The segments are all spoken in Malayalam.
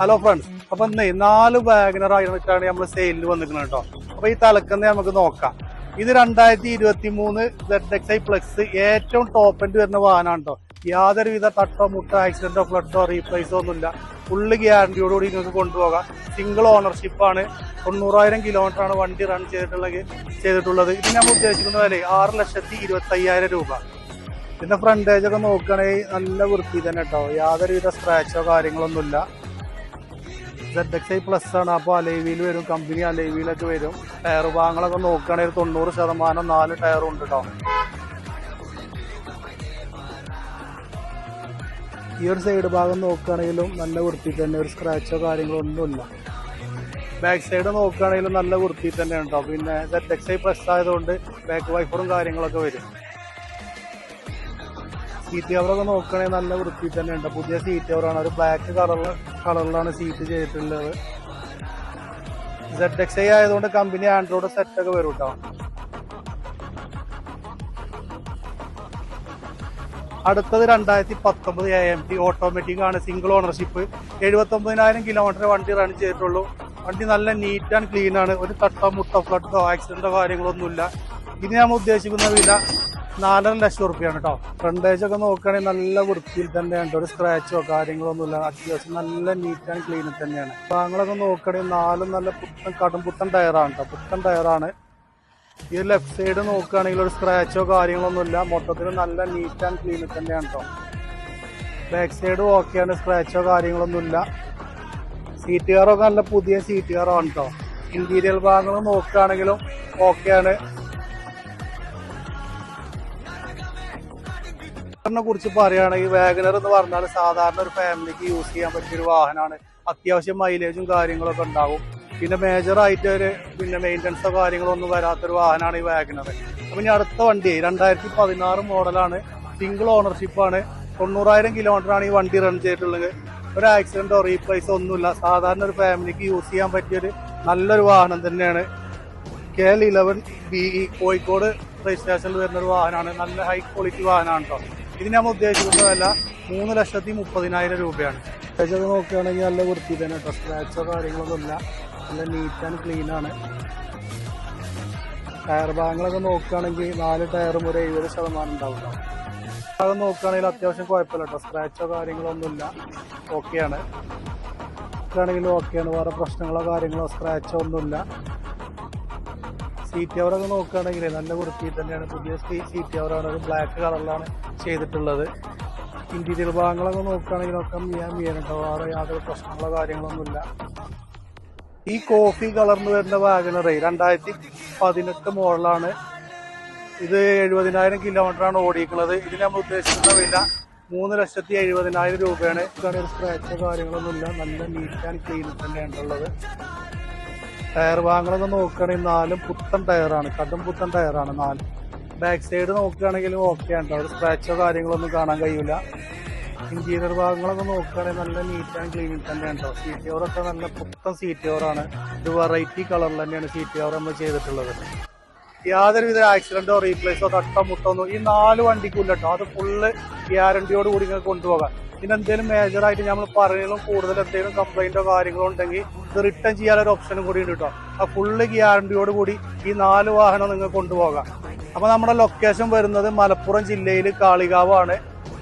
ഹലോ ഫ്രണ്ട്സ്, അപ്പൊ ഇന്ന് 4 വാഗനർ ആയിട്ടാണ് നമ്മൾ സെയിലിൽ വന്നിരിക്കുന്നത് കേട്ടോ. അപ്പൊ ഈ തലക്കന്ന് നമുക്ക് നോക്കാം. ഇത് 2023 ZXi പ്ലസ് ഏറ്റവും ടോപ്പ് എൻഡ് വരുന്ന വാഹനമാണ് കേട്ടോ. യാതൊരുവിധ തട്ടോ മുട്ടോ ആക്സിഡന്റോ ഫ്ലഡോ റീപ്ലേസോ ഒന്നുമില്ല. ഫുള്ള് ഗ്യാരണ്ടിയോടുകൂടി നിങ്ങൾക്ക് കൊണ്ടുപോകാം. സിംഗിൾ ഓണർഷിപ്പാണ്. 90,000 കിലോമീറ്റർ ആണ് വണ്ടി റൺ ചെയ്തിട്ടുള്ളത്. ഇത് നമ്മൾ ഉദ്ദേശിക്കുന്ന വില 6,25,000 രൂപ. പിന്നെ ഫ്രണ്ടേജ് ഒക്കെ നോക്കുകയാണെങ്കിൽ നല്ല വൃത്തി തന്നെ കേട്ടോ. യാതൊരുവിധ സ്ക്രാച്ചോ കാര്യങ്ങളൊന്നുമില്ല. ZXi പ്ലസ് ആണ്. അപ്പോൾ അലൈവീൽ വരും, കമ്പനി അലൈവീലൊക്കെ വരും. ടയർ ഭാഗങ്ങളൊക്കെ നോക്കുകയാണെങ്കിൽ 90% 4 ടയറും ഉണ്ട് കേട്ടോ. ഈ ഒരു സൈഡ് ഭാഗം നോക്കുകയാണെങ്കിലും നല്ല വൃത്തി തന്നെ, ഒരു സ്ക്രാച്ചോ കാര്യങ്ങളോ ഒന്നുമില്ല. ബാക്ക് സൈഡ് നോക്കുകയാണെങ്കിലും നല്ല വൃത്തി തന്നെ ഉണ്ടോ. പിന്നെ ZXi പ്ലസ് ആയതുകൊണ്ട് ബാക്ക് വൈഫറും കാര്യങ്ങളൊക്കെ വരും. സീറ്റ് കവറൊക്കെ നോക്കുകയാണെങ്കിൽ നല്ല വൃത്തി തന്നെ ഉണ്ട്. പുതിയ സീറ്റ് കവറാണ്. ഒരു ബ്ലാക്ക് കളറിലാണ് സീറ്റ് ചെയ്തിട്ടുള്ളത്. ZXi ആയതുകൊണ്ട് കമ്പനി ആൻഡ്രോയിഡ് സെറ്റൊക്കെ വരും കേട്ടോ. അടുത്തത് 2019 AMT ഓട്ടോമാറ്റിക് ആണ്. Single ownership. 79,000 കിലോമീറ്റർ വണ്ടി റൺ ചെയ്തിട്ടുള്ളൂ. വണ്ടി നല്ല നീറ്റ് ആൻഡ് ക്ലീൻ ആണ്. ഒരു തട്ടോ മുട്ടോ ഫ്ലഡോ ആക്സിഡന്റോ കാര്യങ്ങളൊന്നുമില്ല. ഇത് ഞാൻ ഉദ്ദേശിക്കുന്ന വില 4.5 ലക്ഷം റുപ്യാണ് കേട്ടോ. ഫ്രണ്ടേജ് ഒക്കെ നോക്കുകയാണെങ്കിൽ നല്ല വൃത്തിയിൽ തന്നെയാണ്. ഒരു സ്ക്രാച്ചോ കാര്യങ്ങളൊന്നുമില്ല. അത്യാവശ്യം നല്ല നീറ്റ് ആൻഡ് ക്ലീൻ തന്നെയാണ്. ഭാഗങ്ങളൊക്കെ നോക്കുകയാണെങ്കിൽ 4 നല്ല കടുംപുത്തൻ ടയറാണ് കേട്ടോ. പുത്തൻ ടയറാണ്. ഈ ലെഫ്റ്റ് സൈഡ് നോക്കുകയാണെങ്കിൽ ഒരു സ്ക്രാച്ചോ കാര്യങ്ങളൊന്നുമില്ല. മൊത്തത്തിൽ നല്ല നീറ്റ് ആൻഡ് ക്ലീൻ തന്നെയാണ് കേട്ടോ. ബാക്ക് സൈഡ് ഓക്കെയാണ്. സ്ക്രാച്ചോ കാര്യങ്ങളൊന്നുമില്ല. സീറ്റ് കാറൊക്കെ നല്ല പുതിയ സീറ്റ് കാറാണ് കേട്ടോ. ഇന്റീരിയർ ഭാഗങ്ങൾ നോക്കുകയാണെങ്കിലും ഓക്കെയാണ്. കുറിച്ച് പറയുകയാണെങ്കിൽ വാഗനർ എന്ന് പറഞ്ഞാൽ സാധാരണ ഒരു ഫാമിലിക്ക് യൂസ് ചെയ്യാൻ പറ്റിയ ഒരു വാഹനമാണ്. അത്യാവശ്യം മൈലേജും കാര്യങ്ങളൊക്കെ ഉണ്ടാവും. പിന്നെ മേജറായിട്ട് ഒരു മെയിൻ്റനൻസോ കാര്യങ്ങളോ ഒന്നും വരാത്തൊരു വാഹനമാണ് ഈ വാഗനർ. അപ്പം ഇനി അടുത്ത വണ്ടി 2016 മോഡലാണ്. സിംഗിൾ ഓണർഷിപ്പാണ്. 90,000 കിലോമീറ്റർ ആണ് ഈ വണ്ടി റൺ ചെയ്തിട്ടുള്ളത്. ഒരു ആക്സിഡന്റോ റീപ്ലേസോ ഒന്നുമില്ല. സാധാരണ ഒരു ഫാമിലിക്ക് യൂസ് ചെയ്യാൻ പറ്റിയൊരു നല്ലൊരു വാഹനം തന്നെയാണ്. KL11 BE കോഴിക്കോട് രജിസ്ട്രേഷനിൽ വരുന്നൊരു വാഹനമാണ്. നല്ല ഹൈ ക്വാളിറ്റി വാഹനമാണ് കേട്ടോ. ഇതിന് നമ്മൾ ഉദ്ദേശിക്കുന്ന വില 3,30,30,000 രൂപയാണ്. സ്ക്രാച്ചൊക്കെ നോക്കുകയാണെങ്കിൽ നല്ല വൃത്തി തന്നെ കേട്ടോ. സ്ക്രാച്ചോ കാര്യങ്ങളൊന്നുമില്ല. നല്ല നീറ്റ് ആൻഡ് ക്ലീൻ ആണ്. ടയർ ഭാഗങ്ങളൊക്കെ നോക്കുകയാണെങ്കിൽ 4 ടയറും ഒരു 70% ഉണ്ടാവും കേട്ടോ. ഭാഗം നോക്കുകയാണെങ്കിൽ അത്യാവശ്യം കുഴപ്പമില്ല കേട്ടോ. സ്ക്രാച്ചോ കാര്യങ്ങളൊന്നുമില്ല. ഓക്കെയാണ്. ആണെങ്കിലും ഓക്കെയാണ്. വേറെ പ്രശ്നങ്ങളോ കാര്യങ്ങളോ സ്ക്രാച്ചോ ഒന്നുമില്ല. സീറ്റ് കവറൊക്കെ നോക്കുകയാണെങ്കിൽ നല്ല വൃത്തി തന്നെയാണ്. പുതിയ സീറ്റ് കവറാണ്. ഒരു ബ്ലാക്ക് കളറിലാണ് ചെയ്തിട്ടുള്ളത്. ഇന്റീരിയർ ഭാഗങ്ങളൊക്കെ നോക്കുകയാണെങ്കിലൊക്കെ മിയാനുണ്ടോ. വേറെ യാതൊരു പ്രശ്നങ്ങളോ കാര്യങ്ങളൊന്നുമില്ല. ഈ കോഫി കളർന്ന് വരുന്ന വാഗനർ 2018 മോഡലാണ്. ഇത് 70,000 കിലോമീറ്റർ ആണ് ഓടിക്കുന്നത്. ഇതിന് നമ്മൾ ഉദ്ദേശിക്കുന്ന വില 3,70,000 രൂപയാണ്. ഒരു സ്ക്രാച്ചോ കാര്യങ്ങളൊന്നുമില്ല. നല്ല നീറ്റ് ആൻഡ് ക്ലീൻ തന്നെയാണ് ഉള്ളത്. ടയർ ഭാഗങ്ങളൊക്കെ നോക്കുകയാണെങ്കിൽ 4 പുത്തൻ ടയറാണ്. കടും പുത്തൻ ടയറാണ് 4. ബാക്ക് സൈഡ് നോക്കുകയാണെങ്കിലും ഓക്കെയാണ് കേട്ടോ. ഒരു സ്ക്രാച്ചോ കാര്യങ്ങളൊന്നും കാണാൻ കഴിയില്ല. ഇന്റീരിയർ ഭാഗങ്ങളൊക്കെ നോക്കുകയാണെങ്കിൽ നല്ല നീറ്റ് ആൻഡ് ക്ലീൻ തന്നെയാണ് കേട്ടോ. സീറ്റ് കവറൊക്കെ നല്ല പുത്തൻ സീറ്റ് കവറാണ്. ഒരു വെറൈറ്റി കളറിൽ തന്നെയാണ് സീറ്റ് കവർ നമ്മൾ ചെയ്തിട്ടുള്ളത്. യാതൊരുവിധ ആക്സിഡന്റോ റീപ്ലേസോ തട്ടോ മുട്ടോ ഒന്നും ഈ 4 വണ്ടിക്കും കേട്ടോ. അത് ഫുള്ള് ഗ്യാരണ്ടിയോട് കൂടി നിങ്ങൾക്ക് കൊണ്ടുപോകാം. പിന്നെ എന്തെങ്കിലും മേജറായിട്ട് നമ്മൾ പറയുന്നതും കൂടുതൽ എന്തെങ്കിലും കംപ്ലൈന്റോ കാര്യങ്ങളോ ഉണ്ടെങ്കിൽ ഇത് റിട്ടേൺ ചെയ്യാനൊരു ഓപ്ഷനും കൂടി ഉണ്ട് കേട്ടോ. ആ ഫുള്ള് ഗ്യാരണ്ടിയോട് കൂടി ഈ 4 വാഹനം നിങ്ങൾക്ക് കൊണ്ടുപോകാം. അപ്പൊ നമ്മുടെ ലൊക്കേഷൻ വരുന്നത് മലപ്പുറം ജില്ലയിൽ കാളികാവാണ്.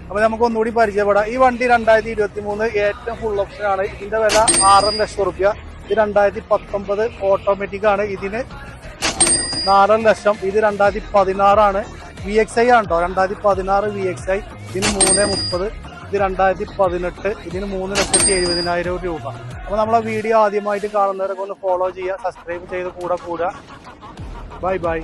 അപ്പൊ നമുക്ക് ഒന്നുകൂടി പരിചയപ്പെടാം. ഈ വണ്ടി 2023 ഏറ്റവും ഫുൾ ഓപ്ഷൻ ആണ്. ഇതിന്റെ വില 6.5 ലക്ഷം റുപ്യ. ഇത് 2019 ഓട്ടോമാറ്റിക് ആണ്. ഇതിന് 4 ലക്ഷം. ഇത് 2016 ആണ്. VXi ആണ് കേട്ടോ. 2016 VXi. ഇതിന് 3.30. ഇത് 2018. ഇതിന് 3,70,000 രൂപ. അപ്പൊ നമ്മളെ വീഡിയോ ആദ്യമായിട്ട് കാണുന്നവരൊക്കെ ഒന്ന് ഫോളോ ചെയ്യുക, സബ്സ്ക്രൈബ് ചെയ്ത് കൂടെ കൂടുക. Bye bye.